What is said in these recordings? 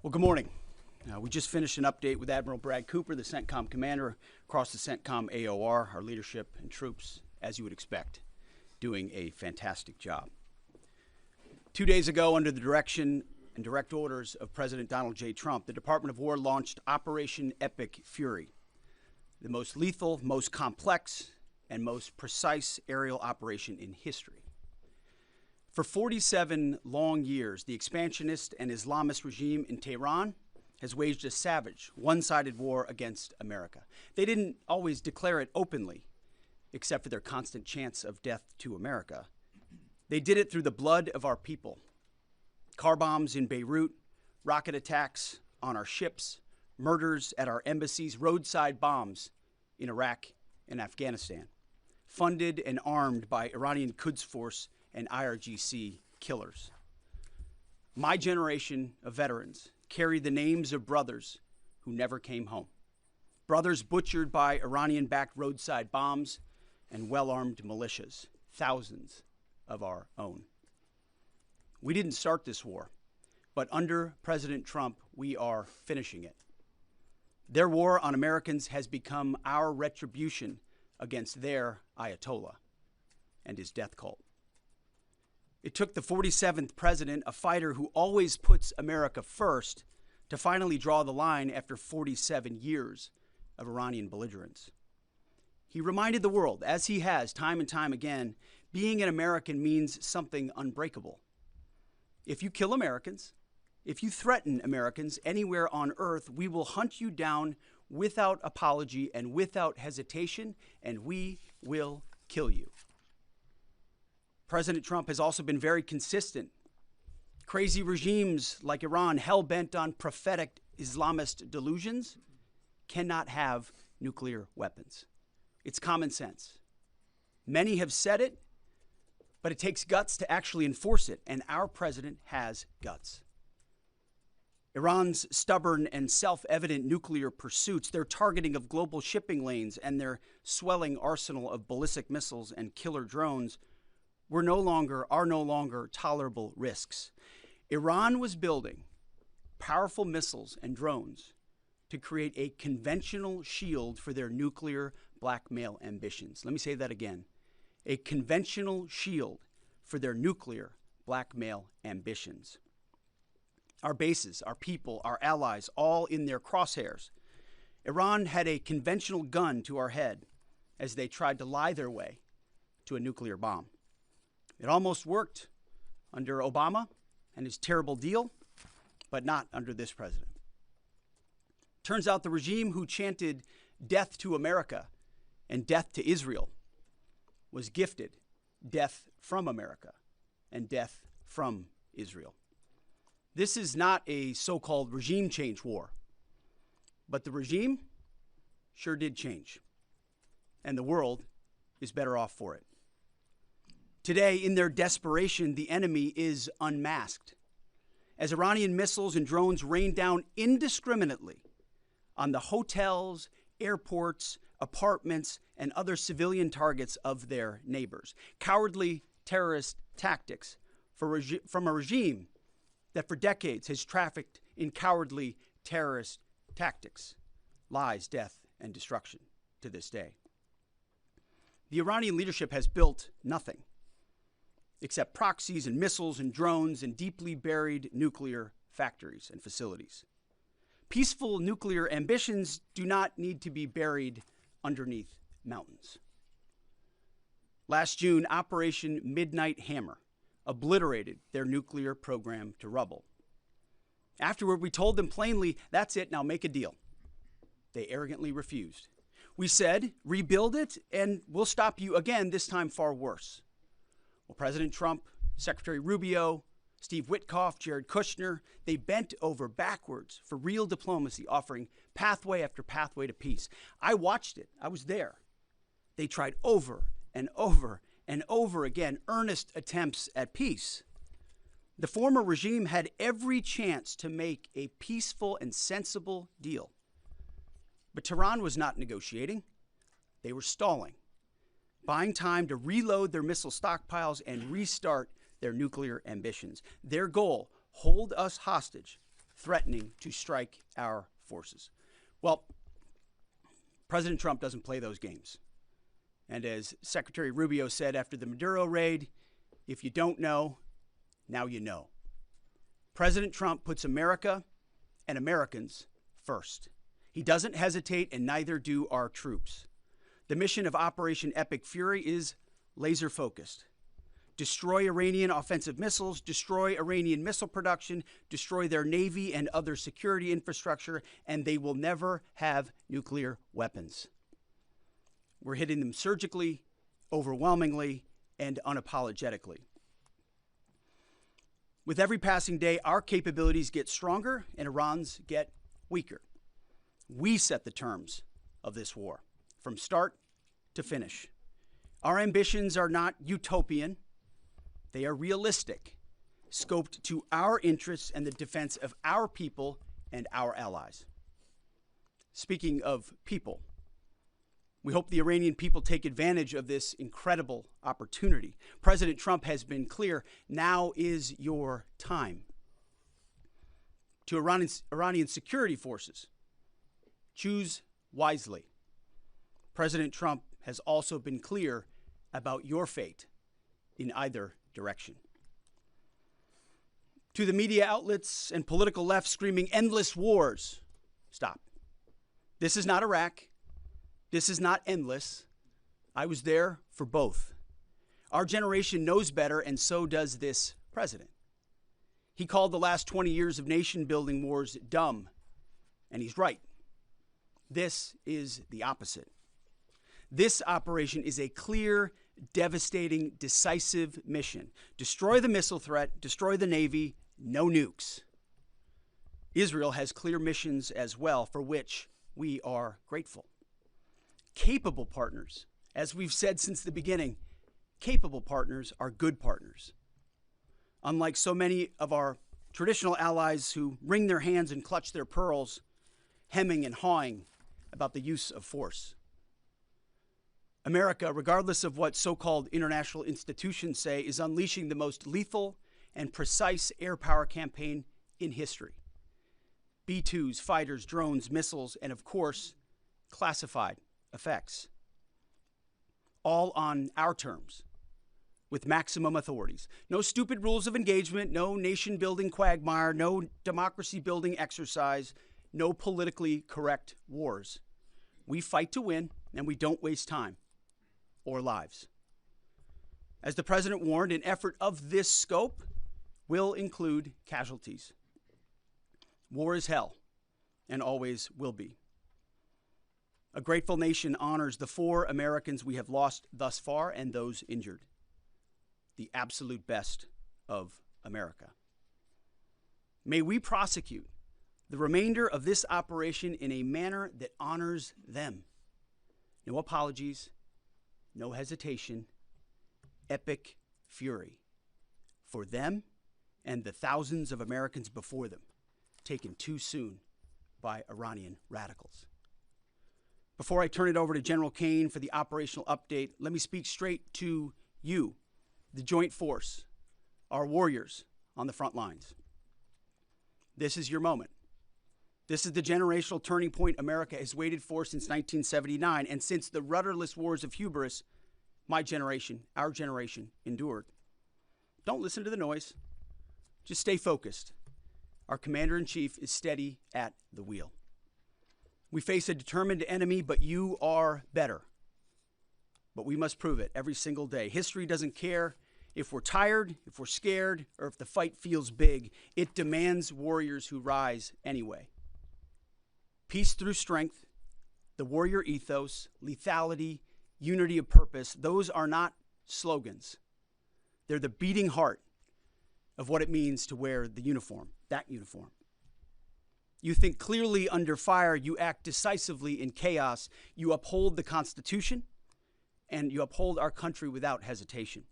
Well, good morning. We just finished an update with Admiral Brad Cooper, the CENTCOM commander, across the CENTCOM AOR, our leadership and troops, as you would expect, doing a fantastic job. 2 days ago, under the direction and direct orders of President Donald J. Trump, the Department of War launched Operation Epic Fury, the most lethal, most complex, and most precise aerial operation in history. For 47 long years, the expansionist and Islamist regime in Tehran has waged a savage, one-sided war against America. They didn't always declare it openly, except for their constant chants of death to America. They did it through the blood of our people. Car bombs in Beirut, rocket attacks on our ships, murders at our embassies, roadside bombs in Iraq and Afghanistan, funded and armed by Iranian Quds Force and IRGC killers. My generation of veterans carry the names of brothers who never came home. Brothers butchered by Iranian-backed roadside bombs and well-armed militias, thousands of our own. We didn't start this war, but under President Trump, we are finishing it. Their war on Americans has become our retribution against their Ayatollah and his death cult. It took the 47th president, a fighter who always puts America first, to finally draw the line after 47 years of Iranian belligerence. He reminded the world, as he has time and time again, being an American means something unbreakable. If you kill Americans, if you threaten Americans anywhere on earth, we will hunt you down without apology and without hesitation, and we will kill you. President Trump has also been very consistent. Crazy regimes like Iran, hell-bent on prophetic Islamist delusions, cannot have nuclear weapons. It's common sense. Many have said it, but it takes guts to actually enforce it, and our president has guts. Iran's stubborn and self-evident nuclear pursuits, their targeting of global shipping lanes, and their swelling arsenal of ballistic missiles and killer drones are no longer tolerable risks. Iran was building powerful missiles and drones to create a conventional shield for their nuclear blackmail ambitions. Let me say that again. A conventional shield for their nuclear blackmail ambitions. Our bases, our people, our allies, all in their crosshairs. Iran had a conventional gun to our head as they tried to lie their way to a nuclear bomb. It almost worked under Obama and his terrible deal, but not under this president. Turns out the regime who chanted death to America and death to Israel was gifted death from America and death from Israel. This is not a so-called regime change war, but the regime sure did change, and the world is better off for it. Today, in their desperation, the enemy is unmasked, as Iranian missiles and drones rain down indiscriminately on the hotels, airports, apartments, and other civilian targets of their neighbors. Cowardly terrorist tactics from a regime that for decades has trafficked in cowardly terrorist tactics, lies, death, and destruction to this day. The Iranian leadership has built nothing except proxies and missiles and drones and deeply buried nuclear factories and facilities. Peaceful nuclear ambitions do not need to be buried underneath mountains. Last June, Operation Midnight Hammer obliterated their nuclear program to rubble. Afterward, we told them plainly, that's it, now make a deal. They arrogantly refused. We said, rebuild it, and we'll stop you again, this time far worse. Well, President Trump, Secretary Rubio, Steve Witkoff, Jared Kushner, they bent over backwards for real diplomacy, offering pathway after pathway to peace. I watched it. I was there. They tried over and over and over again earnest attempts at peace. The former regime had every chance to make a peaceful and sensible deal. But Tehran was not negotiating. They were stalling, buying time to reload their missile stockpiles and restart their nuclear ambitions. Their goal, hold us hostage threatening to strike our forces. Well, President Trump doesn't play those games. And as Secretary Rubio said after the Maduro raid, if you don't know, now you know. President Trump puts America and Americans first. He doesn't hesitate, and neither do our troops. The mission of Operation Epic Fury is laser-focused. Destroy Iranian offensive missiles, destroy Iranian missile production, destroy their navy and other security infrastructure, and they will never have nuclear weapons. We're hitting them surgically, overwhelmingly, and unapologetically. With every passing day, our capabilities get stronger and Iran's get weaker. We set the terms of this war, from start to finish. Our ambitions are not utopian. They are realistic, scoped to our interests and the defense of our people and our allies. Speaking of people, we hope the Iranian people take advantage of this incredible opportunity. President Trump has been clear, now is your time. To Iranian security forces, choose wisely. President Trump has also been clear about your fate in either direction. To the media outlets and political left screaming endless wars, stop. This is not Iraq. This is not endless. I was there for both. Our generation knows better, and so does this president. He called the last 20 years of nation-building wars dumb, and he's right. This is the opposite. This operation is a clear, devastating, decisive mission. Destroy the missile threat, destroy the Navy, no nukes. Israel has clear missions as well, for which we are grateful. Capable partners, as we've said since the beginning, capable partners are good partners. Unlike so many of our traditional allies who wring their hands and clutch their pearls, hemming and hawing about the use of force. America, regardless of what so-called international institutions say, is unleashing the most lethal and precise air power campaign in history. B-2s, fighters, drones, missiles, and of course, classified effects. All on our terms, with maximum authorities. No stupid rules of engagement, no nation-building quagmire, no democracy-building exercise, no politically correct wars. We fight to win, and we don't waste time or lives. As the president warned, an effort of this scope will include casualties. War is hell, and always will be. A grateful nation honors the 4 Americans we have lost thus far and those injured. The absolute best of America. May we prosecute the remainder of this operation in a manner that honors them. No apologies, no hesitation, epic fury for them and the thousands of Americans before them, taken too soon by Iranian radicals. Before I turn it over to General Kane for the operational update, let me speak straight to you, the Joint Force, our warriors on the front lines. This is your moment. This is the generational turning point America has waited for since 1979, and since the rudderless wars of hubris, my generation, our generation, endured. Don't listen to the noise. Just stay focused. Our commander-in-chief is steady at the wheel. We face a determined enemy, but you are better. But we must prove it every single day. History doesn't care if we're tired, if we're scared, or if the fight feels big. It demands warriors who rise anyway. Peace through strength, the warrior ethos, lethality, unity of purpose, those are not slogans. They're the beating heart of what it means to wear the uniform, that uniform. You think clearly under fire, you act decisively in chaos, you uphold the Constitution, and you uphold our country without hesitation.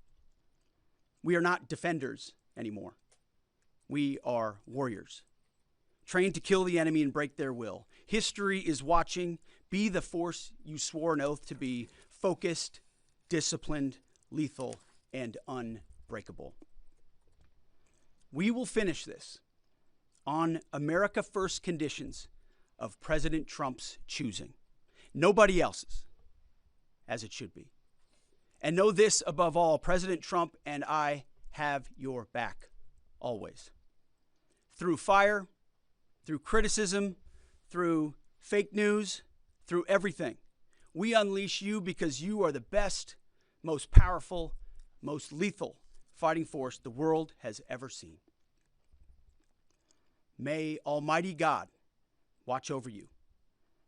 We are not defenders anymore. We are warriors, trained to kill the enemy and break their will. History is watching. Be the force you swore an oath to be, focused, disciplined, lethal, and unbreakable. We will finish this. on America First conditions of President Trump's choosing. Nobody else's, as it should be. And know this above all, President Trump and I have your back, always. Through fire, through criticism, through fake news, through everything. We unleash you because you are the best, most powerful, most lethal fighting force the world has ever seen. May Almighty God watch over you,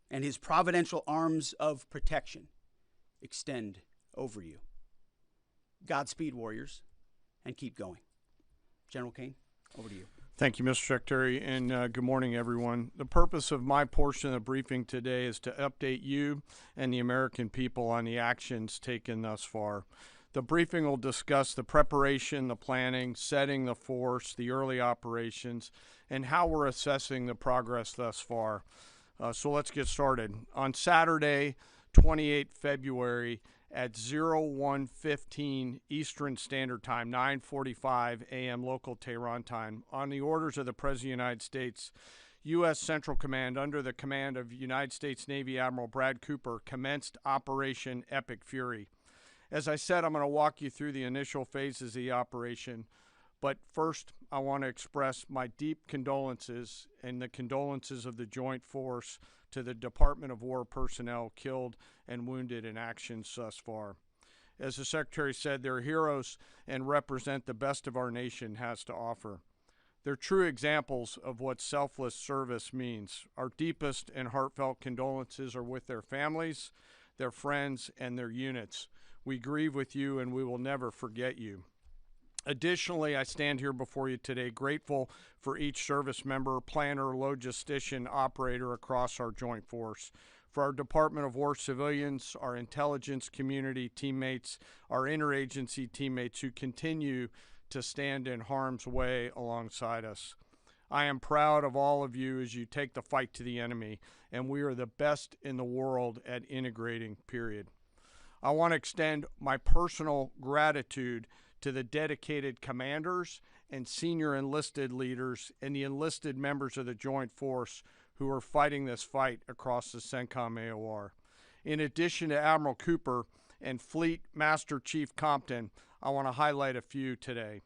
and his providential arms of protection extend over you. Godspeed, warriors, and keep going. General Kane, over to you. Thank you, Mr. Secretary, and good morning, everyone. The purpose of my portion of the briefing today is to update you and the American people on the actions taken thus far. The briefing will discuss the preparation, the planning, setting the force, the early operations, and how we're assessing the progress thus far. So let's get started. On Saturday, 28 February, at 01:15 Eastern Standard Time, 9:45 a.m. local Tehran time, on the orders of the President of the United States, U.S. Central Command, under the command of United States Navy Admiral Brad Cooper, commenced Operation Epic Fury. As I said, I'm going to walk you through the initial phases of the operation, but first I want to express my deep condolences and the condolences of the Joint Force to the Department of War personnel killed and wounded in actions thus far. As the Secretary said, they're heroes and represent the best of our nation has to offer. They're true examples of what selfless service means. Our deepest and heartfelt condolences are with their families, their friends, and their units. We grieve with you and we will never forget you. Additionally, I stand here before you today grateful for each service member, planner, logistician, operator across our joint force, for our Department of War civilians, our intelligence community teammates, our interagency teammates who continue to stand in harm's way alongside us. I am proud of all of you as you take the fight to the enemy, and we are the best in the world at integrating, period. I want to extend my personal gratitude to the dedicated commanders and senior enlisted leaders and the enlisted members of the Joint Force who are fighting this fight across the CENTCOM AOR. In addition to Admiral Cooper and Fleet Master Chief Compton, I want to highlight a few today.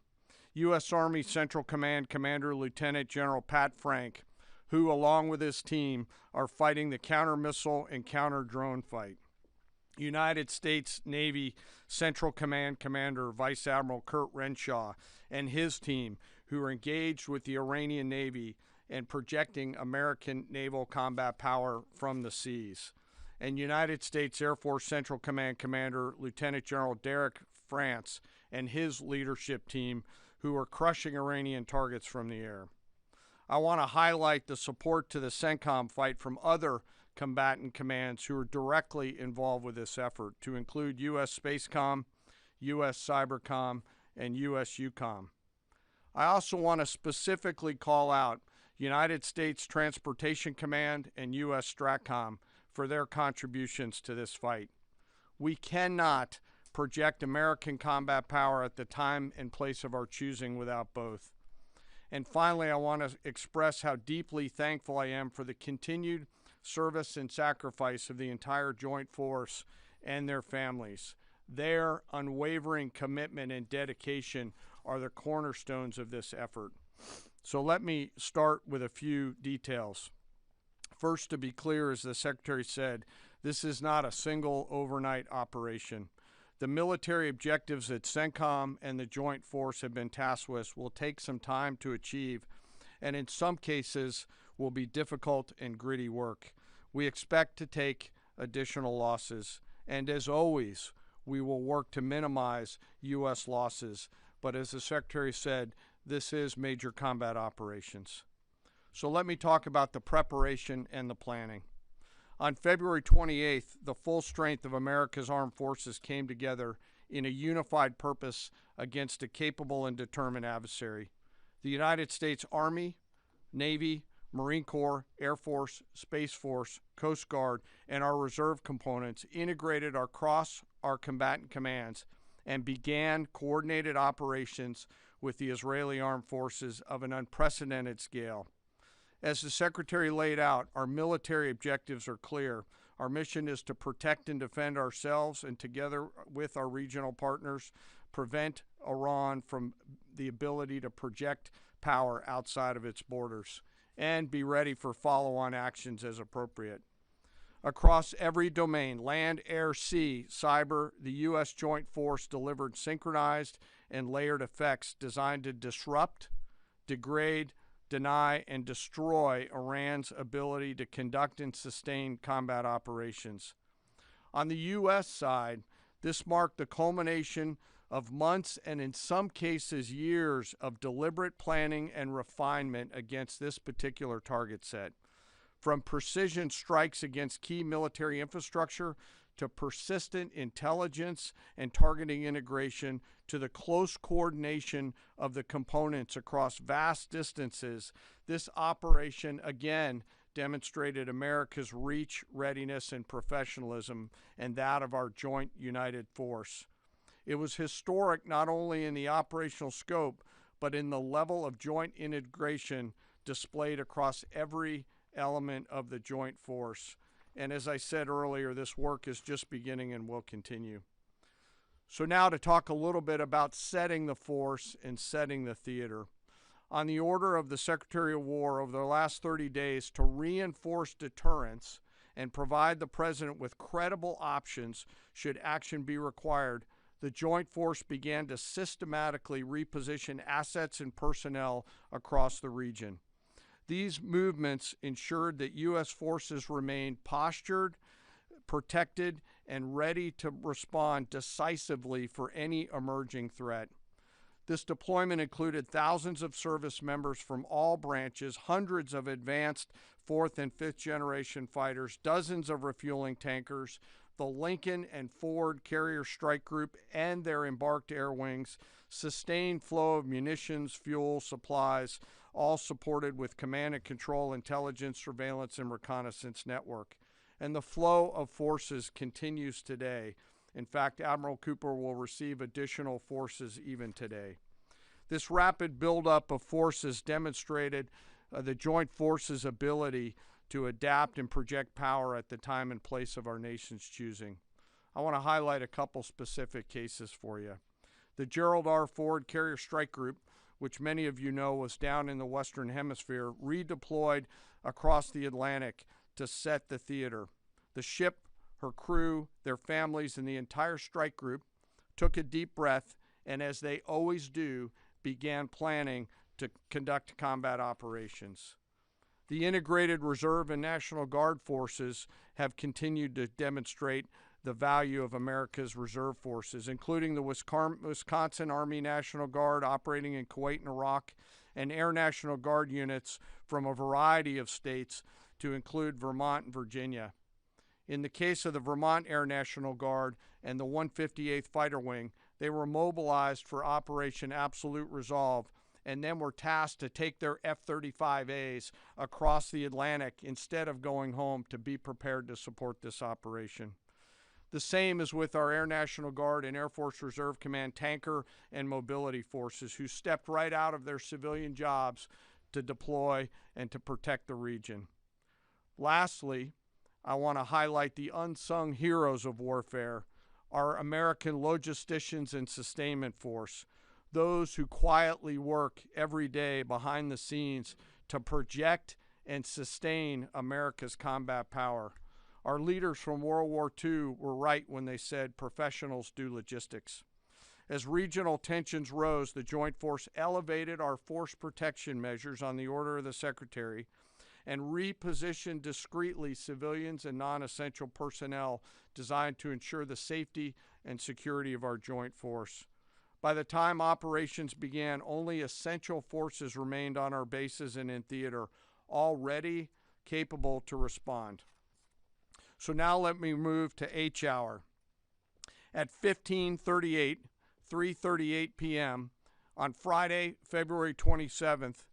U.S. Army Central Command Commander Lieutenant General Pat Frank, who along with his team are fighting the counter-missile and counter-drone fight. United States Navy Central Command Commander Vice Admiral Kurt Renshaw and his team, who are engaged with the Iranian Navy and projecting American naval combat power from the seas. And United States Air Force Central Command Commander Lieutenant General Derek France and his leadership team, who are crushing Iranian targets from the air. I want to highlight the support to the CENTCOM fight from other combatant commands who are directly involved with this effort, to include U.S. Spacecom, U.S. Cybercom, and U.S. UCOM. I also want to specifically call out United States Transportation Command and U.S. STRATCOM for their contributions to this fight. We cannot project American combat power at the time and place of our choosing without both. And finally, I want to express how deeply thankful I am for the continued service and sacrifice of the entire Joint Force and their families. Their unwavering commitment and dedication are the cornerstones of this effort. So let me start with a few details. First, to be clear, as the Secretary said, this is not a single overnight operation. The military objectives that CENTCOM and the Joint Force have been tasked with will take some time to achieve, and in some cases will be difficult and gritty work. We expect to take additional losses, and as always, we will work to minimize U.S. losses. But as the Secretary said, this is major combat operations. So let me talk about the preparation and the planning. On February 28th, the full strength of America's armed forces came together in a unified purpose against a capable and determined adversary. The United States Army, Navy, Marine Corps, Air Force, Space Force, Coast Guard, and our reserve components integrated across our combatant commands and began coordinated operations with the Israeli armed forces of an unprecedented scale. As the Secretary laid out, our military objectives are clear. Our mission is to protect and defend ourselves and, together with our regional partners, prevent Iran from the ability to project power outside of its borders and be ready for follow-on actions as appropriate. Across every domain, land, air, sea, cyber, the U.S. Joint Force delivered synchronized and layered effects designed to disrupt, degrade, deny, and destroy Iran's ability to conduct and sustain combat operations. On the U.S. side, this marked the culmination of months and in some cases years of deliberate planning and refinement against this particular target set. From precision strikes against key military infrastructure to persistent intelligence and targeting integration to the close coordination of the components across vast distances, this operation again demonstrated America's reach, readiness, and professionalism, and that of our joint united force. It was historic not only in the operational scope, but in the level of joint integration displayed across every element of the joint force. And as I said earlier, this work is just beginning and will continue. So now to talk a little bit about setting the force and setting the theater. On the order of the Secretary of War over the last 30 days to reinforce deterrence and provide the President with credible options should action be required, the Joint Force began to systematically reposition assets and personnel across the region. These movements ensured that U.S. forces remained postured, protected, and ready to respond decisively for any emerging threat. This deployment included thousands of service members from all branches, hundreds of advanced 4th and 5th generation fighters, dozens of refueling tankers, the Lincoln and Ford Carrier Strike Group and their embarked air wings, sustained flow of munitions, fuel, supplies, all supported with command and control, intelligence, surveillance, and reconnaissance network. And the flow of forces continues today. In fact, Admiral Cooper will receive additional forces even today. This rapid buildup of forces demonstrated the joint forces' ability to adapt and project power at the time and place of our nation's choosing. I want to highlight a couple specific cases for you. The Gerald R. Ford Carrier Strike Group, which many of you know was down in the Western Hemisphere, redeployed across the Atlantic to set the theater. The ship, her crew, their families, and the entire strike group took a deep breath and, as they always do, began planning to conduct combat operations. The integrated Reserve and National Guard forces have continued to demonstrate the value of America's reserve forces, including the Wisconsin Army National Guard operating in Kuwait and Iraq, and Air National Guard units from a variety of states to include Vermont and Virginia. In the case of the Vermont Air National Guard and the 158th Fighter Wing, they were mobilized for Operation Absolute Resolve and then were tasked to take their F-35As across the Atlantic instead of going home to be prepared to support this operation. The same is with our Air National Guard and Air Force Reserve Command tanker and mobility forces, who stepped right out of their civilian jobs to deploy and to protect the region. Lastly, I want to highlight the unsung heroes of warfare, our American logisticians and sustainment force, those who quietly work every day behind the scenes to project and sustain America's combat power. Our leaders from World War II were right when they said professionals do logistics. As regional tensions rose, the Joint Force elevated our force protection measures on the order of the Secretary and repositioned discreetly civilians and non-essential personnel designed to ensure the safety and security of our joint force. By the time operations began, only essential forces remained on our bases and in theater, all ready, capable to respond. So now let me move to H hour. At 3:38 p.m. on Friday, February 27th,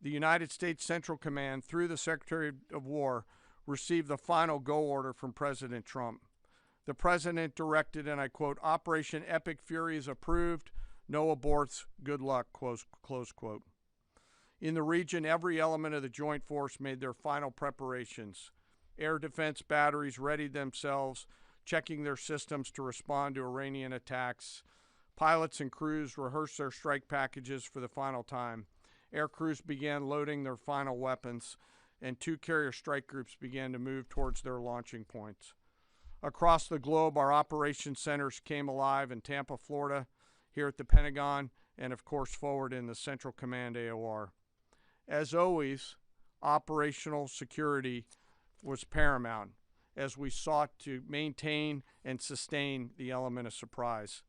the United States Central Command, through the Secretary of War, received the final go order from President Trump. The President directed, and I quote, "Operation Epic Fury is approved. No aborts. Good luck," close quote. In the region, every element of the joint force made their final preparations. Air defense batteries readied themselves, checking their systems to respond to Iranian attacks. Pilots and crews rehearsed their strike packages for the final time. Air crews began loading their final weapons, and 2 carrier strike groups began to move towards their launching points. Across the globe, our operations centers came alive in Tampa, Florida, here at the Pentagon, and of course forward in the Central Command AOR. As always, operational security was paramount as we sought to maintain and sustain the element of surprise.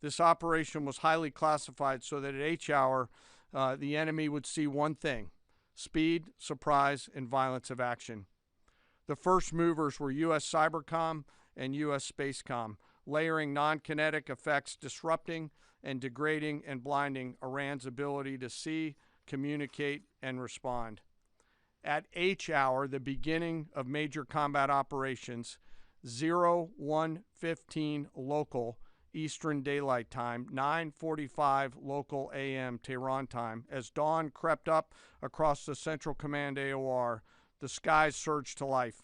This operation was highly classified so that at H hour, the enemy would see one thing: speed, surprise, and violence of action. The first movers were U.S. Cybercom and U.S. Spacecom, layering non-kinetic effects, disrupting and degrading and blinding Iran's ability to see, communicate, and respond. At H hour, the beginning of major combat operations, 01:15 local Eastern Daylight Time, 9:45 local AM Tehran time, as dawn crept up across the Central Command AOR, the skies surged to life.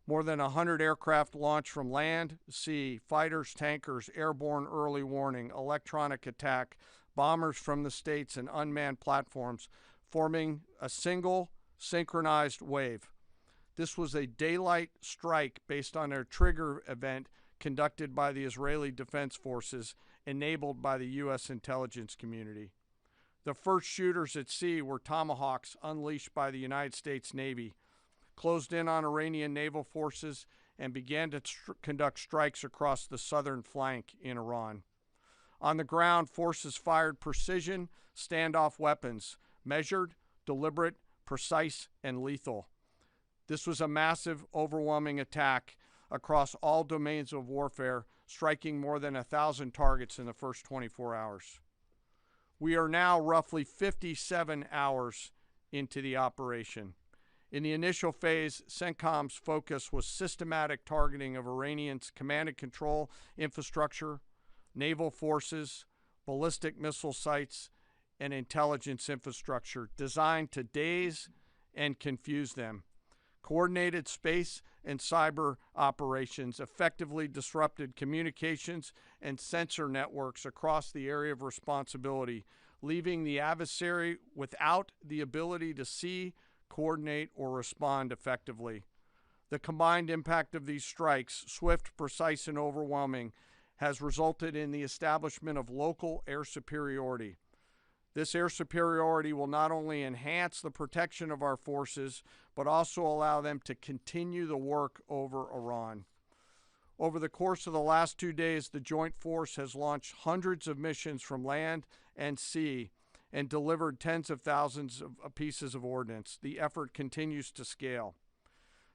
More than 100 aircraft launched from land, sea, fighters, tankers, airborne early warning, electronic attack, bombers from the States, and unmanned platforms, forming a single synchronized wave. This was a daylight strike based on a trigger event conducted by the Israeli Defense Forces, enabled by the U.S. intelligence community. The first shooters at sea were Tomahawks unleashed by the United States Navy, closed in on Iranian naval forces, and began to conduct strikes across the southern flank in Iran. On the ground, forces fired precision standoff weapons, measured, deliberate, precise, and lethal. This was a massive, overwhelming attack across all domains of warfare, striking more than 1,000 targets in the first 24 hours. We are now roughly 57 hours into the operation. In the initial phase, CENTCOM's focus was systematic targeting of Iranians' command and control infrastructure, naval forces, ballistic missile sites, and intelligence infrastructure designed to daze and confuse them. Coordinated space and cyber operations effectively disrupted communications and sensor networks across the area of responsibility, leaving the adversary without the ability to see, coordinate, or respond effectively. The combined impact of these strikes, swift, precise, and overwhelming, has resulted in the establishment of local air superiority. This air superiority will not only enhance the protection of our forces, but also allow them to continue the work over Iran. Over the course of the last 2 days, the Joint Force has launched hundreds of missions from land and sea and delivered tens of thousands of pieces of ordnance. The effort continues to scale.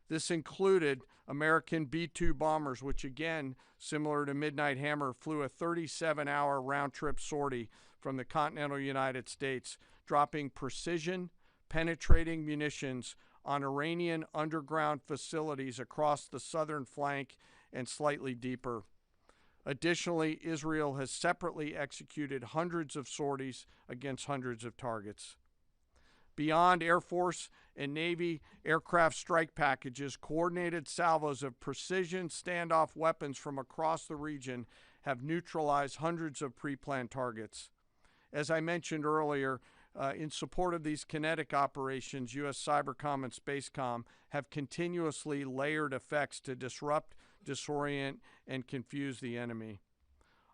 This included American B-2 bombers, which again, similar to Midnight Hammer, flew a 37-hour round-trip sortie from the continental United States, dropping precision, penetrating munitions on Iranian underground facilities across the southern flank and slightly deeper. Additionally, Israel has separately executed hundreds of sorties against hundreds of targets. Beyond Air Force and Navy aircraft strike packages, coordinated salvos of precision standoff weapons from across the region have neutralized hundreds of pre-planned targets. As I mentioned earlier, in support of these kinetic operations, U.S. Cybercom and Spacecom have continuously layered effects to disrupt, disorient, and confuse the enemy.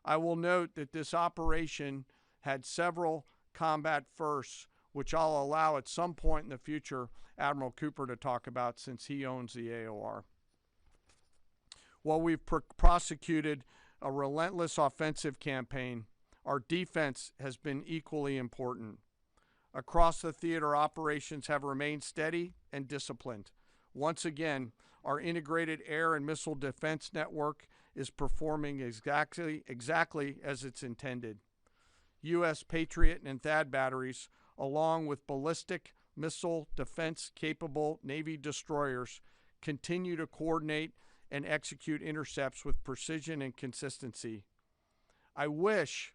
I will note that this operation had several combat firsts, which I'll allow at some point in the future Admiral Cooper to talk about since he owns the AOR. While we've prosecuted a relentless offensive campaign, our defense has been equally important. Across the theater, operations have remained steady and disciplined. Once again, our integrated air and missile defense network is performing exactly as it's intended. U.S. Patriot and THAAD batteries, along with ballistic missile defense-capable Navy destroyers, continue to coordinate and execute intercepts with precision and consistency. I wish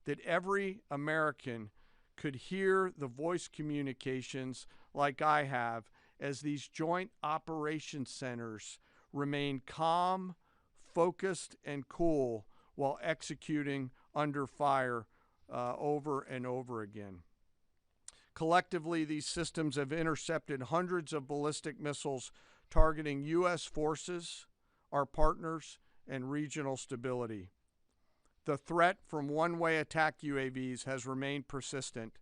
that every American could hear the voice communications like I have as these joint operations centers remain calm, focused, and cool while executing under fire over and over again. Collectively, these systems have intercepted hundreds of ballistic missiles targeting U.S. forces, our partners, and regional stability. The threat from one-way attack UAVs has remained persistent.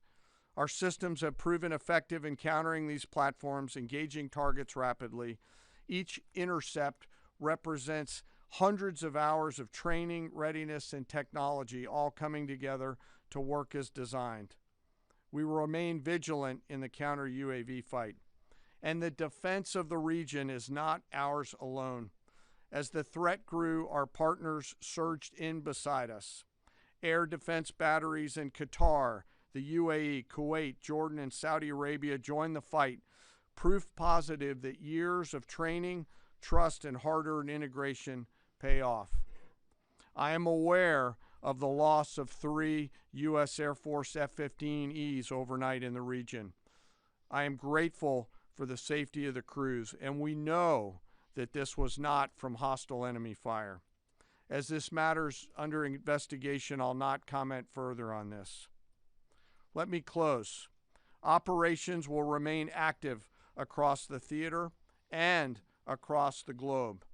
Our systems have proven effective in countering these platforms, engaging targets rapidly. Each intercept represents hundreds of hours of training, readiness, and technology all coming together to work as designed. We will remain vigilant in the counter-UAV fight. And the defense of the region is not ours alone. As the threat grew, our partners surged in beside us. Air defense batteries in Qatar, the UAE, Kuwait, Jordan, and Saudi Arabia joined the fight, proof positive that years of training, trust, and hard-earned integration pay off. I am aware of the loss of 3 U.S. Air Force F-15Es overnight in the region. I am grateful for the safety of the crews, and we know that this was not from hostile enemy fire. As this matter's under investigation, I'll not comment further on this. Let me close. Operations will remain active across the theater and across the globe.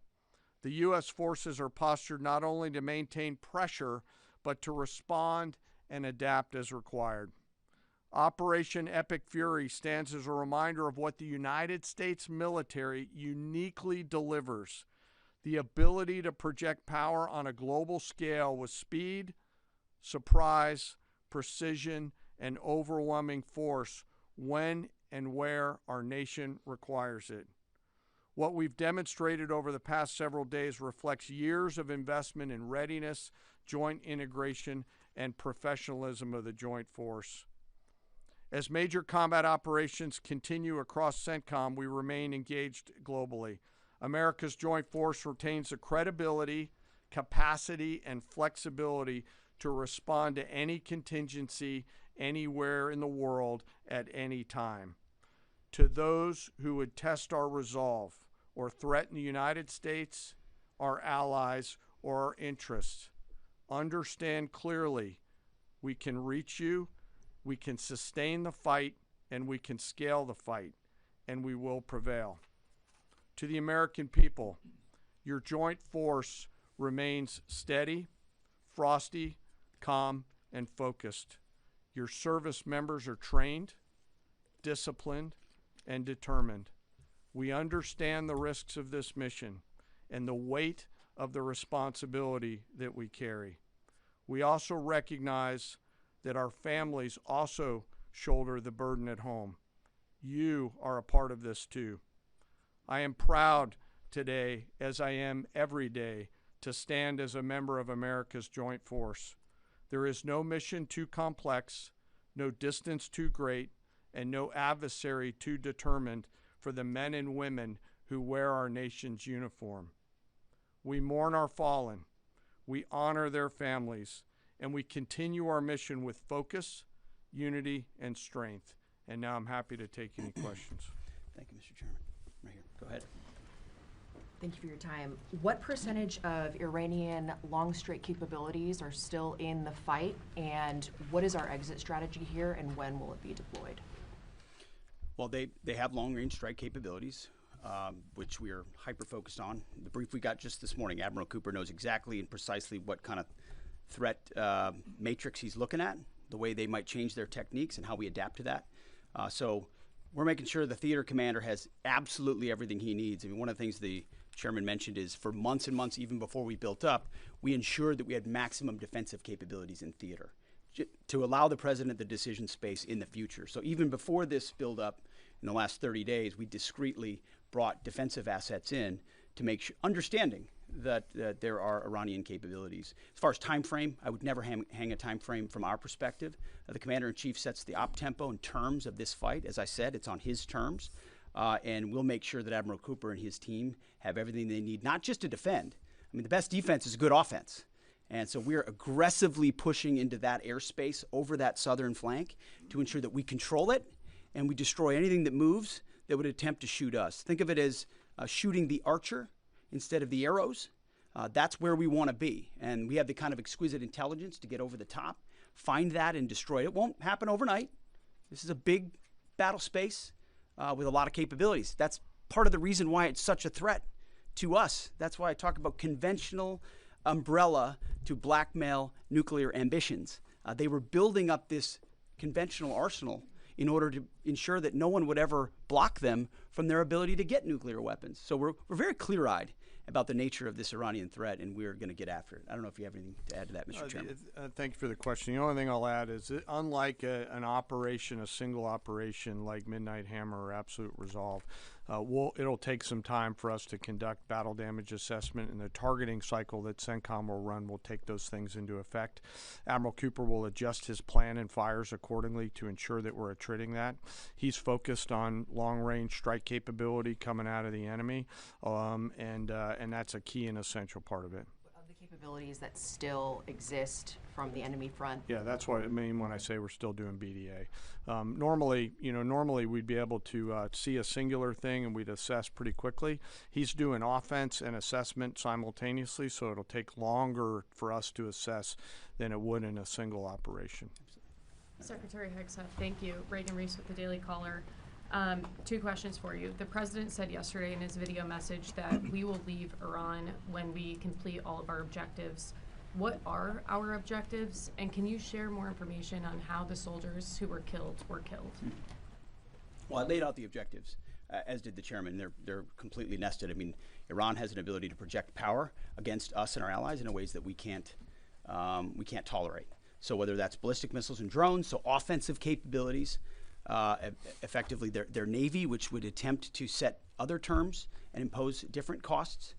The U.S. forces are postured not only to maintain pressure, but to respond and adapt as required. Operation Epic Fury stands as a reminder of what the United States military uniquely delivers: the ability to project power on a global scale with speed, surprise, precision, and overwhelming force when and where our nation requires it. What we've demonstrated over the past several days reflects years of investment in readiness, joint integration, and professionalism of the joint force. As major combat operations continue across CENTCOM, we remain engaged globally. America's joint force retains the credibility, capacity, and flexibility to respond to any contingency anywhere in the world at any time. To those who would test our resolve or threaten the United States, our allies, or our interests, understand clearly we can reach you, we can sustain the fight, and we can scale the fight, and we will prevail. To the American people, your joint force remains steady, frosty, calm, and focused. Your service members are trained, disciplined, and determined. We understand the risks of this mission and the weight of the responsibility that we carry. We also recognize that our families also shoulder the burden at home. You are a part of this too. I am proud today, as I am every day, to stand as a member of America's joint force. There is no mission too complex, no distance too great, and no adversary too determined for the men and women who wear our nation's uniform. We mourn our fallen, we honor their families, and we continue our mission with focus, unity, and strength. And now I'm happy to take any questions. Thank you, Mr. Chairman. Right here. Go ahead. Thank you for your time. What percentage of Iranian long-strike capabilities are still in the fight, and what is our exit strategy here, and when will it be deployed? Well, they have long-range strike capabilities, which we are hyper-focused on. The brief we got just this morning, Admiral Cooper knows exactly and precisely what kind of threat matrix he's looking at, the way they might change their techniques, and how we adapt to that. So we're making sure the theater commander has absolutely everything he needs. I mean, one of the things the chairman mentioned is for months and months, even before we built up, we ensured that we had maximum defensive capabilities in theater to allow the president the decision space in the future. So even before this build up in the last 30 days, we discreetly brought defensive assets in to make sure, understanding that there are Iranian capabilities. As far as time frame, I would never hang a time frame from our perspective. The commander-in-chief sets the op tempo and terms of this fight. As I said, it's on his terms. And we'll make sure that Admiral Cooper and his team have everything they need, not just to defend. I mean, the best defense is good offense. And so we're aggressively pushing into that airspace over that southern flank to ensure that we control it and we destroy anything that moves that would attempt to shoot us. Think of it as shooting the archer instead of the arrows. That's where we want to be. And we have the kind of exquisite intelligence to get over the top, find that and destroy it. It won't happen overnight. This is a big battle space with a lot of capabilities. That's part of the reason why it's such a threat to us. That's why I talk about conventional umbrella to blackmail nuclear ambitions. They were building up this conventional arsenal in order to ensure that no one would ever block them from their ability to get nuclear weapons. So we're very clear-eyed about the nature of this Iranian threat, and we're going to get after it. I don't know if you have anything to add to that, Mr. Chairman. Thank you for the question. The only thing I'll add is that unlike an operation, a single operation like Midnight Hammer or Absolute Resolve, it'll take some time for us to conduct battle damage assessment, and the targeting cycle that CENTCOM will run will take those things into effect. Admiral Cooper will adjust his plan and fires accordingly to ensure that we're attriting that. He's focused on long-range strike capability coming out of the enemy, and that's a key and essential part of it. Of the capabilities that still exist from the enemy front. Yeah, that's what I mean when I say we're still doing BDA. Normally we'd be able to see a singular thing and we'd assess pretty quickly. He's doing offense and assessment simultaneously, so it'll take longer for us to assess than it would in a single operation. Secretary Hegseth, thank you. Reagan Reese with the Daily Caller. 2 questions for you. The president said yesterday in his video message that we will leave Iran when we complete all of our objectives. What are our objectives, and can you share more information on how the soldiers who were killed were killed? Well, I laid out the objectives, as did the chairman. They're completely nested. I mean, Iran has an ability to project power against us and our allies in ways that we can't tolerate. So whether that's ballistic missiles and drones, so offensive capabilities, effectively their navy, which would attempt to set other terms and impose different costs,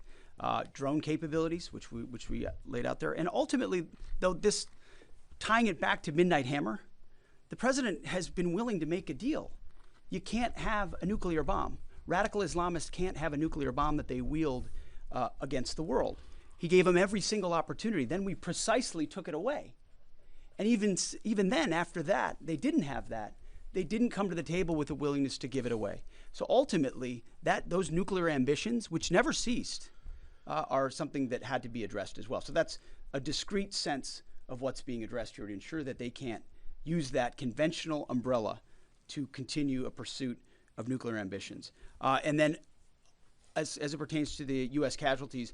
drone capabilities, which we laid out there, and ultimately, though, this tying it back to Midnight Hammer, the president has been willing to make a deal. You can't have a nuclear bomb. Radical Islamists can't have a nuclear bomb that they wield against the world. He gave them every single opportunity. Then we precisely took it away. And even then, after that, they didn't have that. They didn't come to the table with a willingness to give it away. So ultimately, those nuclear ambitions, which never ceased, are something that had to be addressed as well. So that's a discrete sense of what's being addressed here to ensure that they can't use that conventional umbrella to continue a pursuit of nuclear ambitions. And then as it pertains to the U.S. casualties,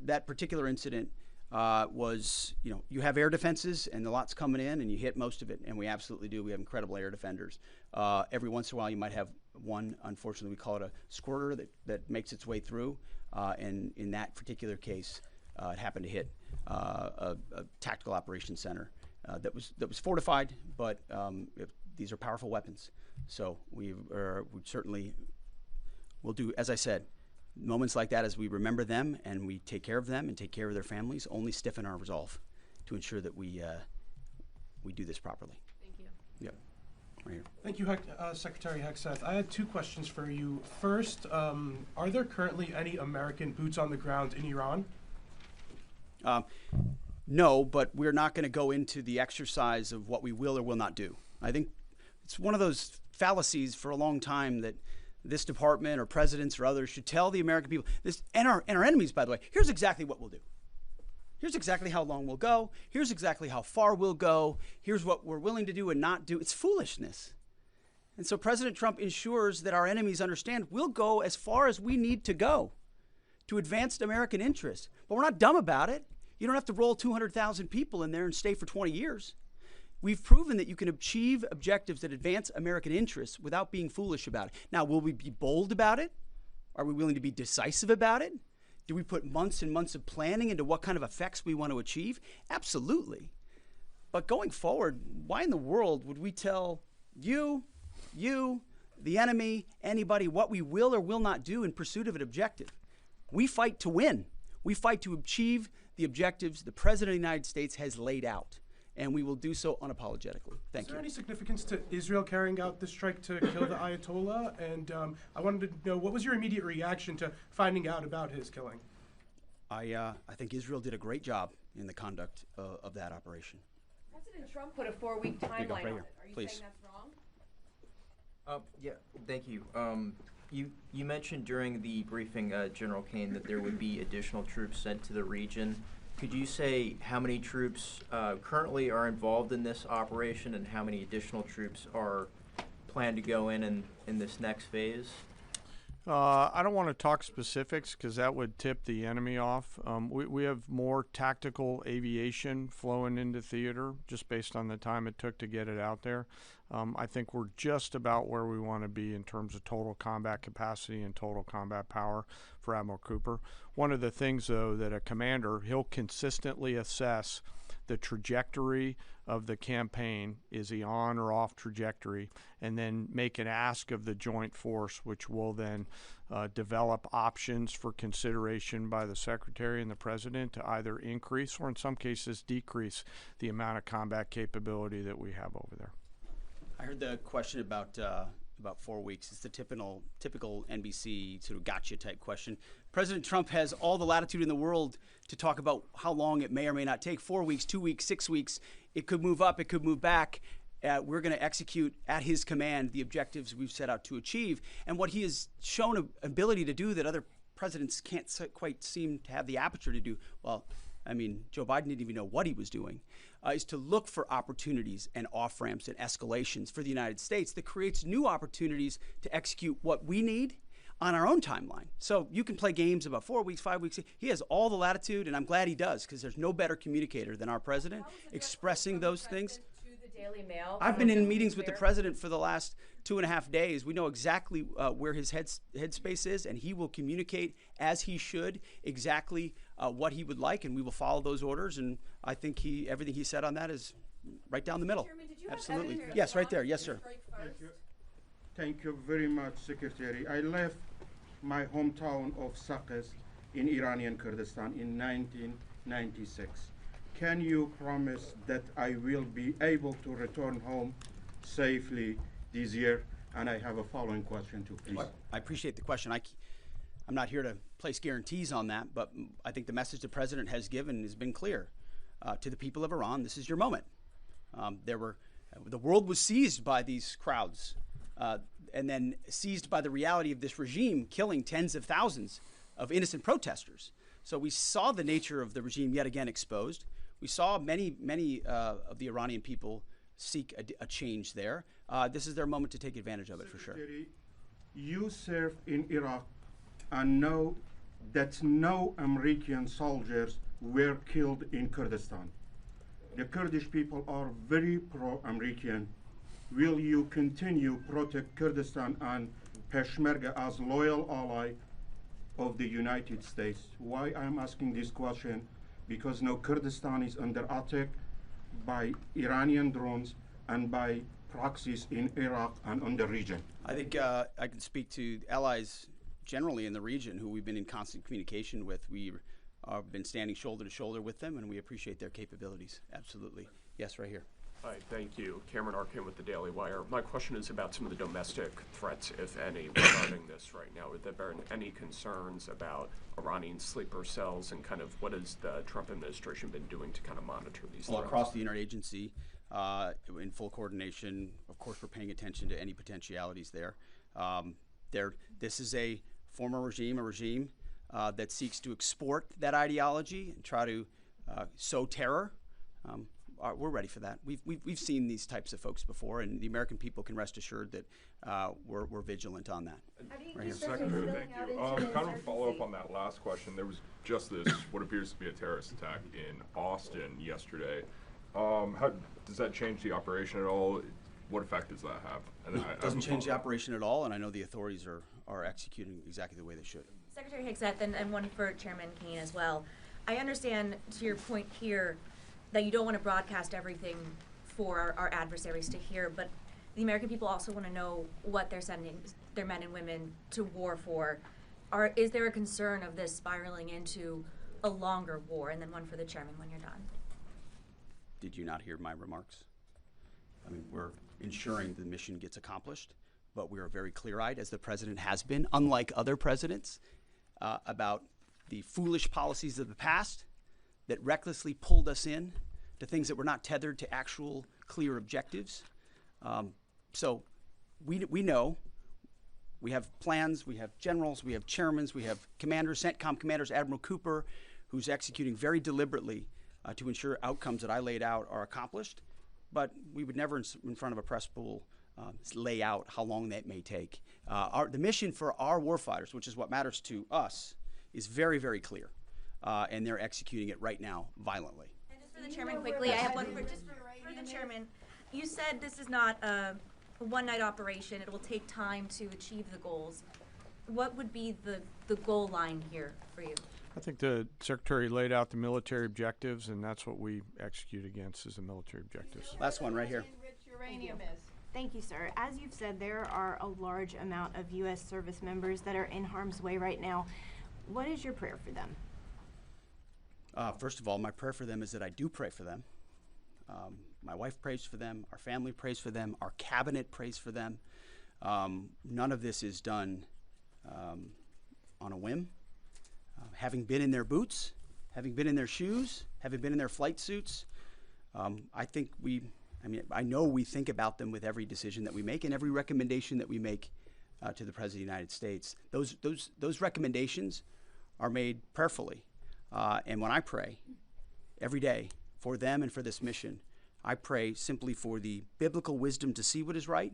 that particular incident was, you have air defenses and the lot's coming in and you hit most of it, and we absolutely do. We have incredible air defenders. Every once in a while you might have one, unfortunately we call it a squirter that makes its way through, and in that particular case it happened to hit a tactical operations center that was fortified, but these are powerful weapons. So we certainly will do, as I said, moments like that, as we remember them and we take care of them and take care of their families, only stiffen our resolve to ensure that we do this properly. Thank you. Yep. Right here. Thank you, Secretary Hegseth. I had 2 questions for you. First, are there currently any American boots on the ground in Iran? No, but we're not going to go into the exercise of what we will or will not do. I think it's one of those fallacies for a long time that this department or presidents or others should tell the American people, and our enemies, by the way, here's exactly what we'll do. Here's exactly how long we'll go. Here's exactly how far we'll go. Here's what we're willing to do and not do. It's foolishness. And so President Trump ensures that our enemies understand we'll go as far as we need to go to advance American interests. But we're not dumb about it. You don't have to roll 200,000 people in there and stay for 20 years. We've proven that you can achieve objectives that advance American interests without being foolish about it. Now, will we be bold about it? Are we willing to be decisive about it? Do we put months and months of planning into what kind of effects we want to achieve? Absolutely. But going forward, why in the world would we tell you, the enemy, anybody, what we will or will not do in pursuit of an objective? We fight to win. We fight to achieve the objectives the President of the United States has laid out, and we will do so unapologetically. Thank you. Is there any significance to Israel carrying out this strike to kill the Ayatollah? And I wanted to know, what was your immediate reaction to finding out about his killing? I think Israel did a great job in the conduct of that operation. President Trump put a 4-week you go, timeline right on here, it. Are you please. saying that's wrong? Yeah, thank you. You mentioned during the briefing, General Kane, that there would be additional troops sent to the region. Could you say how many troops currently are involved in this operation and how many additional troops are planned to go in this next phase? I don't want to talk specifics because that would tip the enemy off. We have more tactical aviation flowing into theater just based on the time it took to get it out there. I think we're just about where we want to be in terms of total combat capacity and total combat power for Admiral Cooper. One of the things, though, that a commander, he'll consistently assess the trajectory of the campaign. Is he on or off trajectory? And then make an ask of the joint force, which will then develop options for consideration by the Secretary and the President to either increase or in some cases decrease the amount of combat capability that we have over there. I heard the question about 4 weeks. It's the typical NBC sort of gotcha type question. President Trump has all the latitude in the world to talk about how long it may or may not take. 4 weeks, 2 weeks, 6 weeks. It could move up. It could move back. We're going to execute at his command the objectives we've set out to achieve. And what he has shown an ability to do that other presidents can't quite seem to have the aperture to do. Well, I mean, Joe Biden didn't even know what he was doing, is to look for opportunities and off-ramps and escalations for the United States that creates new opportunities to execute what we need on our own timeline. So you can play games about 4 weeks, 5 weeks. He has all the latitude, and I'm glad he does, because there's no better communicator than our president expressing those things. Daily Mail. I've been in meetings with the president for the last 2.5 days. We know exactly where his headspace is, and he will communicate as he should exactly what he would like, and we will follow those orders. And I think everything he said on that is right down the middle. Chairman, did you Absolutely. have Yes, right there. Yes, sir. Thank you very much, Secretary. I left my hometown of Sakis in Iranian Kurdistan in 1996. Can you promise that I will be able to return home safely this year? And I have a following question too, please. I appreciate the question. I'm not here to place guarantees on that, but I think the message the president has given has been clear to the people of Iran. This is your moment. The world was seized by these crowds, and then seized by the reality of this regime killing tens of thousands of innocent protesters. So we saw the nature of the regime yet again exposed. We saw many of the Iranian people seek a change there. This is their moment to take advantage of it, for sure. You served in Iraq and know that no American soldiers were killed in Kurdistan. The Kurdish people are very pro-American. Will you continue protect Kurdistan and Peshmerga as loyal ally of the United States? Why I'm asking this question? Because now Kurdistan is under attack by Iranian drones and by proxies in Iraq and on the region. I think I can speak to allies generally in the region who we've been in constant communication with. We have been standing shoulder to shoulder with them, and we appreciate their capabilities. Absolutely. Yes, right here. Hi, thank you. Cameron Arkin with the Daily Wire. My question is about some of the domestic threats, if any, regarding this right now. Have there been any concerns about Iranian sleeper cells, and kind of what has the Trump administration been doing to kind of monitor these threats? Across the interagency, in full coordination, of course, we're paying attention to any potentialities there. This is a former regime, that seeks to export that ideology and try to sow terror. We're ready for that. We've seen these types of folks before, and the American people can rest assured that we're vigilant on that. Right here. Secretary, thank you. Kind of a follow-up on that last question. There was just this, what appears to be a terrorist attack in Austin yesterday. How does that change the operation at all? What effect does that have? And it doesn't change the operation at all, and I know the authorities are executing exactly the way they should. Secretary Hegseth, and one for Chairman Kane as well. I understand, to your point here, that you don't want to broadcast everything for our adversaries to hear, but the American people also want to know what they're sending their men and women to war for. Is there a concern of this spiraling into a longer war? And then one for the chairman when you're done. Did you not hear my remarks? I mean, we're ensuring the mission gets accomplished, but we are very clear-eyed, as the president has been, unlike other presidents, about the foolish policies of the past that recklessly pulled us in to things that were not tethered to actual clear objectives. So we know. We have plans, we have generals, we have chairmen, we have commanders, CENTCOM commanders, Admiral Cooper, who's executing very deliberately to ensure outcomes that I laid out are accomplished. But we would never, in front of a press pool, lay out how long that may take. The mission for our warfighters, which is what matters to us, is very, very clear. And they're executing it right now violently. And just for the chairman quickly, I have one for the chairman. You said this is not a one-night operation. It will take time to achieve the goals. What would be the goal line here for you? I think the Secretary laid out the military objectives, and that's what we execute against is the military objectives. Last one right here. Thank you, sir. As you've said, there are a large amount of U.S. service members that are in harm's way right now. What is your prayer for them? First of all, my prayer for them is that I do pray for them. My wife prays for them. Our family prays for them. Our cabinet prays for them. None of this is done on a whim. Having been in their boots, having been in their shoes, having been in their flight suits, I know we think about them with every decision that we make and every recommendation that we make to the President of the United States. Those recommendations are made prayerfully. And when I pray every day for them and for this mission, I pray simply for the biblical wisdom to see what is right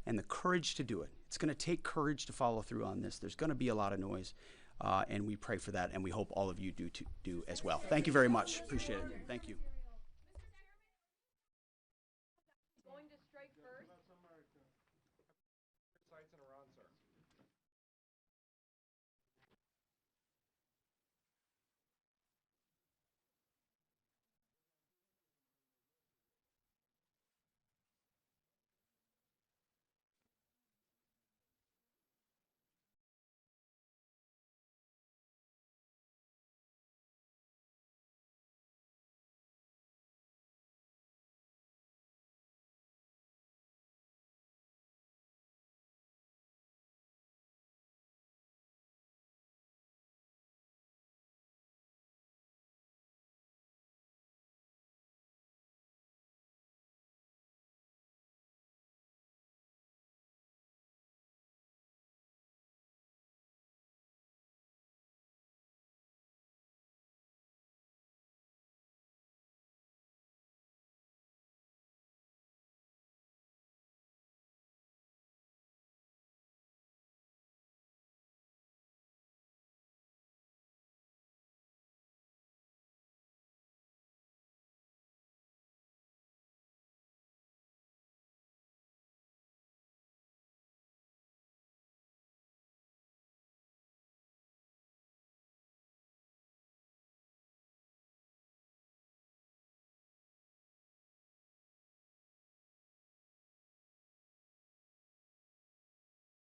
and the courage to do it. It's going to take courage to follow through on this. There's going to be a lot of noise, and we pray for that, and we hope all of you do as well. Thank you very much. Appreciate it. Thank you.